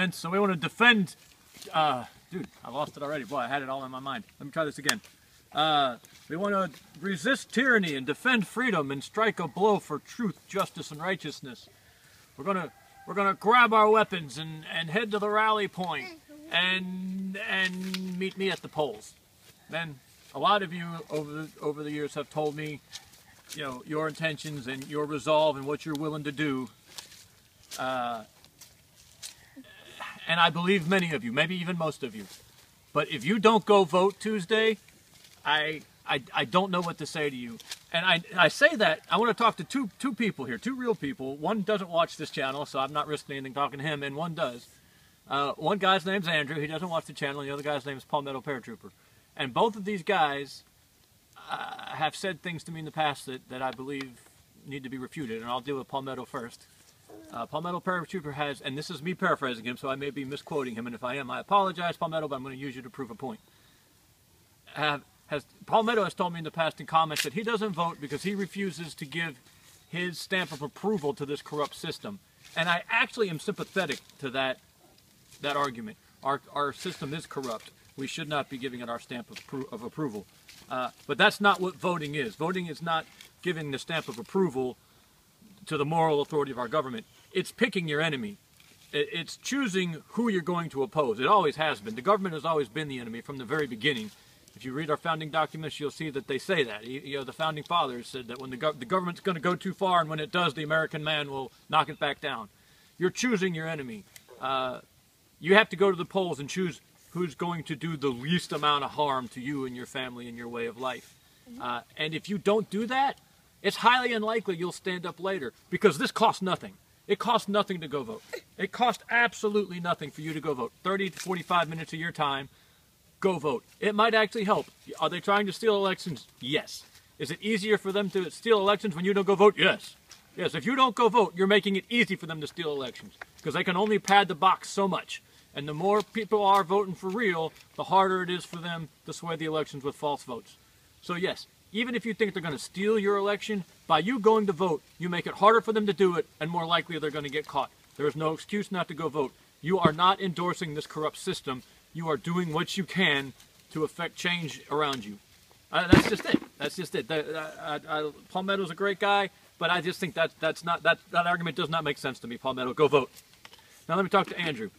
defense. So we want to defend, dude, I lost it already. Boy, I had it all in my mind. Let me try this again. We want to resist tyranny and defend freedom and strike a blow for truth, justice, and righteousness. We're gonna grab our weapons and head to the rally point and meet me at the polls. Then a lot of you over the years have told me, you know, your intentions and your resolve and what you're willing to do. And I believe many of you, maybe even most of you. But if you don't go vote Tuesday, I don't know what to say to you. And I say that, I want to talk to two people here, two real people. One doesn't watch this channel, so I'm not risking anything talking to him, and one does. One guy's name's Andrew, he doesn't watch the channel, and the other guy's name is Palmetto Paratrooper. And both of these guys have said things to me in the past that I believe need to be refuted, and I'll deal with Palmetto first. Palmetto Paratrooper has, and this is me paraphrasing him, so I may be misquoting him, and if I am, I apologize, Palmetto, but I'm going to use you to prove a point. Palmetto has told me in the past in comments that he doesn't vote because he refuses to give his stamp of approval to this corrupt system. And I actually am sympathetic to that argument. Our system is corrupt. We should not be giving it our stamp of approval. But that's not what voting is. Voting is not giving the stamp of approval to the moral authority of our government. It's picking your enemy. It's choosing who you're going to oppose. It always has been. The government has always been the enemy from the very beginning. If you read our founding documents, you'll see that they say that. You know, the founding fathers said that when the government's going to go too far, and when it does, the American man will knock it back down. You're choosing your enemy. You have to go to the polls and choose who's going to do the least amount of harm to you and your family and your way of life. And if you don't do that, it's highly unlikely you'll stand up later, because this costs nothing. It costs nothing to go vote. It costs absolutely nothing for you to go vote. 30 to 45 minutes of your time. Go vote. It might actually help. Are they trying to steal elections? Yes. Is it easier for them to steal elections when you don't go vote? Yes. Yes, if you don't go vote, you're making it easy for them to steal elections, because they can only pad the box so much. And the more people are voting for real, the harder it is for them to sway the elections with false votes. So yes, even if you think they're going to steal your election, by you going to vote, you make it harder for them to do it, and more likely they're going to get caught. There is no excuse not to go vote. You are not endorsing this corrupt system. You are doing what you can to affect change around you. That's just it. That's just it. Palmetto's a great guy, but I just think that argument does not make sense to me. Palmetto, go vote. Now let me talk to Andrew.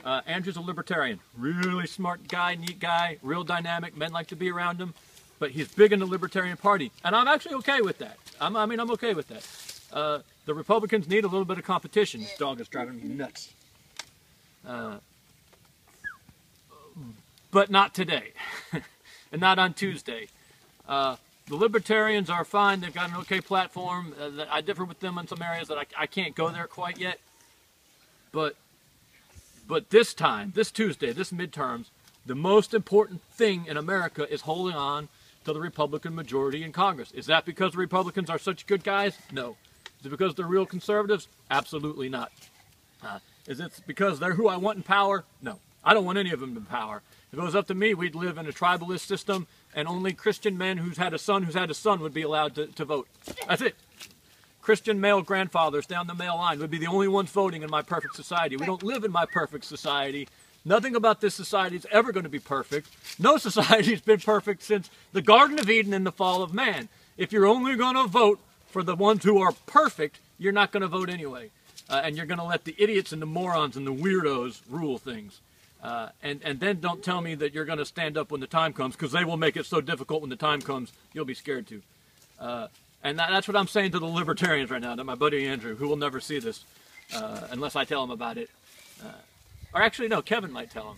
Andrew's a libertarian. Really smart guy, neat guy, real dynamic. Men like to be around him. But he's big in the Libertarian Party. And I'm actually okay with that. I'm okay with that. The Republicans need a little bit of competition. This dog is driving me nuts. But not today, and not on Tuesday. The Libertarians are fine. They've got an okay platform. I differ with them in some areas that I can't go there quite yet. But this time, this Tuesday, this midterms, the most important thing in America is holding on to the Republican majority in Congress. Is that because the Republicans are such good guys? No. Is it because they're real conservatives? Absolutely not. Is it because they're who I want in power? No. I don't want any of them in power. If it was up to me, we'd live in a tribalist system, and only Christian men who's had a son would be allowed to vote. That's it. Christian male grandfathers down the male line would be the only ones voting in my perfect society. We don't live in my perfect society. Nothing about this society is ever going to be perfect. No society has been perfect since the Garden of Eden and the fall of man. If you're only going to vote for the ones who are perfect, you're not going to vote anyway. And you're going to let the idiots and the morons and the weirdos rule things. And then don't tell me that you're going to stand up when the time comes, because they will make it so difficult when the time comes, you'll be scared to. And that's what I'm saying to the Libertarians right now, to my buddy Andrew, who will never see this unless I tell him about it. Or actually, no, Kevin might tell him.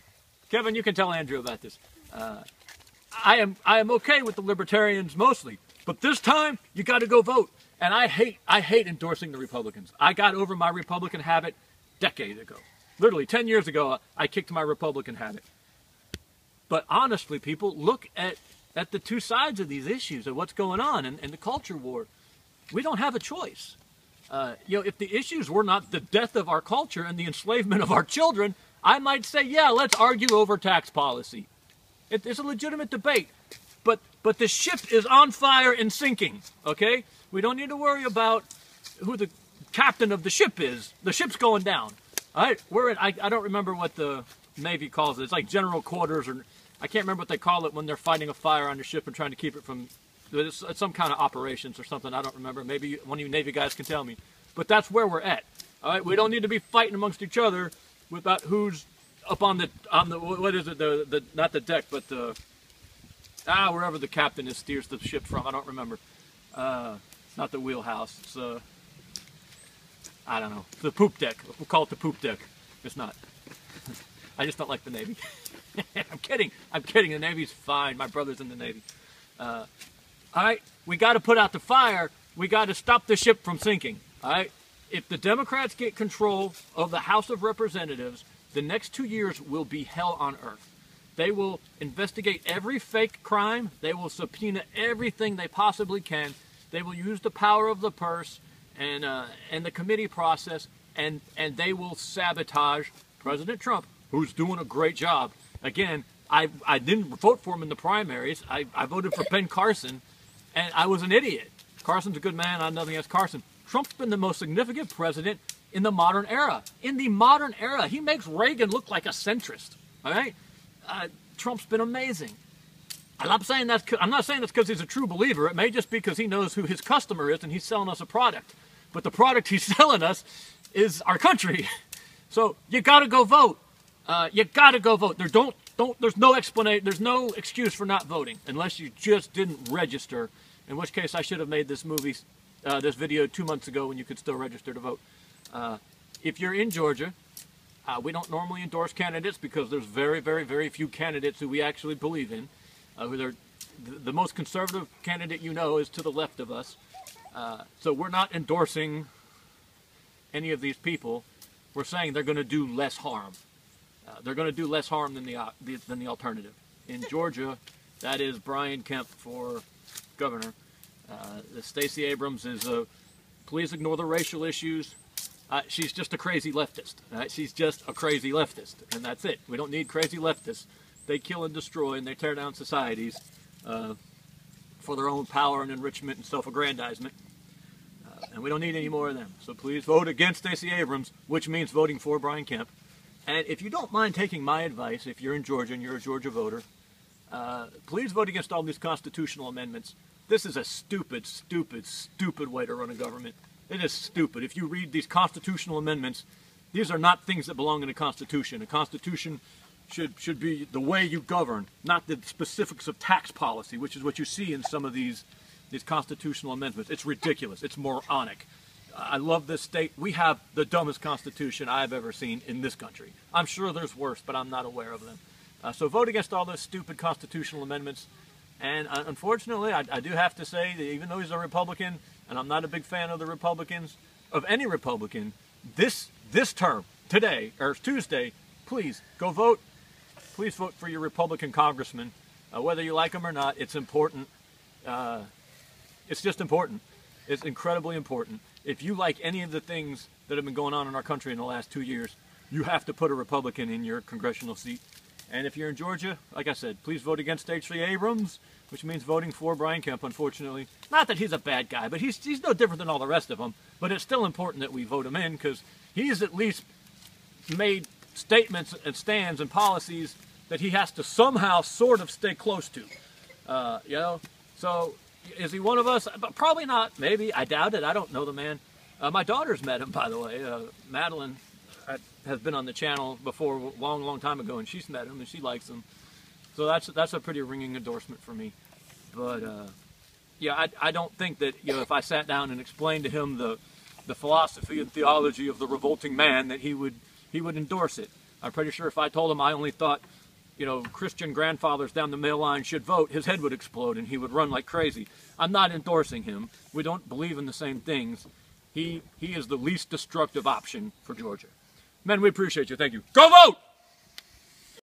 Kevin, you can tell Andrew about this. I am okay with the Libertarians mostly, but this time you got to go vote. And I hate endorsing the Republicans. I got over my Republican habit decades ago. Literally 10 years ago, I kicked my Republican habit. But honestly, people, look at the two sides of these issues, of what's going on and the culture war. We don't have a choice. If the issues were not the death of our culture and the enslavement of our children, I might say, yeah, let's argue over tax policy. It's a legitimate debate. But the ship is on fire and sinking, okay? We don't need to worry about who the captain of the ship is. The ship's going down. All right, we're in, I don't remember what the Navy calls it. It's like general quarters, or I can't remember what they call it when they're fighting a fire on the ship and trying to keep it from, it's some kind of operations or something. I don't remember. Maybe one of you Navy guys can tell me. But that's where we're at. All right, we don't need to be fighting amongst each other about who's up on the what is it, the not the deck, but the wherever the captain is steers the ship from. I don't remember. It's not the wheelhouse. It's I don't know, the poop deck. We'll call it the poop deck. It's not. I just don't like the Navy. I'm kidding. I'm kidding. The Navy's fine. My brother's in the Navy. All right, we got to put out the fire. We got to stop the ship from sinking. All right. If the Democrats get control of the House of Representatives, the next 2 years will be hell on earth. They will investigate every fake crime. They will subpoena everything they possibly can. They will use the power of the purse and the committee process, and they will sabotage President Trump, who's doing a great job. Again, I didn't vote for him in the primaries. I voted for Ben Carson, and I was an idiot. Carson's a good man. I have nothing against Carson. Trump's been the most significant president in the modern era. In the modern era, he makes Reagan look like a centrist. All right, Trump's been amazing. I'm not saying that's because he's a true believer. It may just be because he knows who his customer is and he's selling us a product. But the product he's selling us is our country. So you got to go vote. You got to go vote. There's no explanation. There's no excuse for not voting unless you just didn't register. In which case, I should have made this video 2 months ago when you could still register to vote. If you're in Georgia, we don't normally endorse candidates because there's very, very, very few candidates who we actually believe in. The most conservative candidate you know is to the left of us. So we're not endorsing any of these people. We're saying they're going to do less harm. They're going to do less harm than the alternative. In Georgia, that is Brian Kemp for governor. Stacey Abrams is please ignore the racial issues. She's just a crazy leftist. Right? She's just a crazy leftist, and that's it. We don't need crazy leftists. They kill and destroy, and they tear down societies for their own power and enrichment and self-aggrandizement. And we don't need any more of them. So please vote against Stacey Abrams, which means voting for Brian Kemp. And if you don't mind taking my advice, if you're in Georgia and you're a Georgia voter, please vote against all these constitutional amendments. This is a stupid, stupid, stupid way to run a government. It is stupid. If you read these constitutional amendments, these are not things that belong in a constitution. A constitution should be the way you govern, not the specifics of tax policy, which is what you see in some of these constitutional amendments. It's ridiculous. It's moronic. I love this state. We have the dumbest constitution I've ever seen in this country. I'm sure there's worse, but I'm not aware of them. So vote against all those stupid constitutional amendments. And unfortunately, I do have to say that even though he's a Republican, and I'm not a big fan of the Republicans, of any Republican, this term, today, or Tuesday, please go vote. Please vote for your Republican congressman. Whether you like them or not, it's important. It's just important. It's incredibly important. If you like any of the things that have been going on in our country in the last 2 years, you have to put a Republican in your congressional seat. And if you're in Georgia, like I said, please vote against Stacey Abrams, which means voting for Brian Kemp, unfortunately. Not that he's a bad guy, but he's no different than all the rest of them. But it's still important that we vote him in because he's at least made statements and stands and policies that he has to somehow sort of stay close to. So is he one of us? Probably not. Maybe. I doubt it. I don't know the man. My daughter's met him, by the way. Madeline has been on the channel before a long, long time ago, and she's met him, and she likes him. So that's a pretty ringing endorsement for me. But, yeah, I don't think that, if I sat down and explained to him the philosophy and theology of the revolting man, that he would endorse it. I'm pretty sure if I told him I only thought, Christian grandfathers down the male line should vote, his head would explode and he would run like crazy. I'm not endorsing him. We don't believe in the same things. He is the least destructive option for Georgia. Men, we appreciate you. Thank you. Go vote!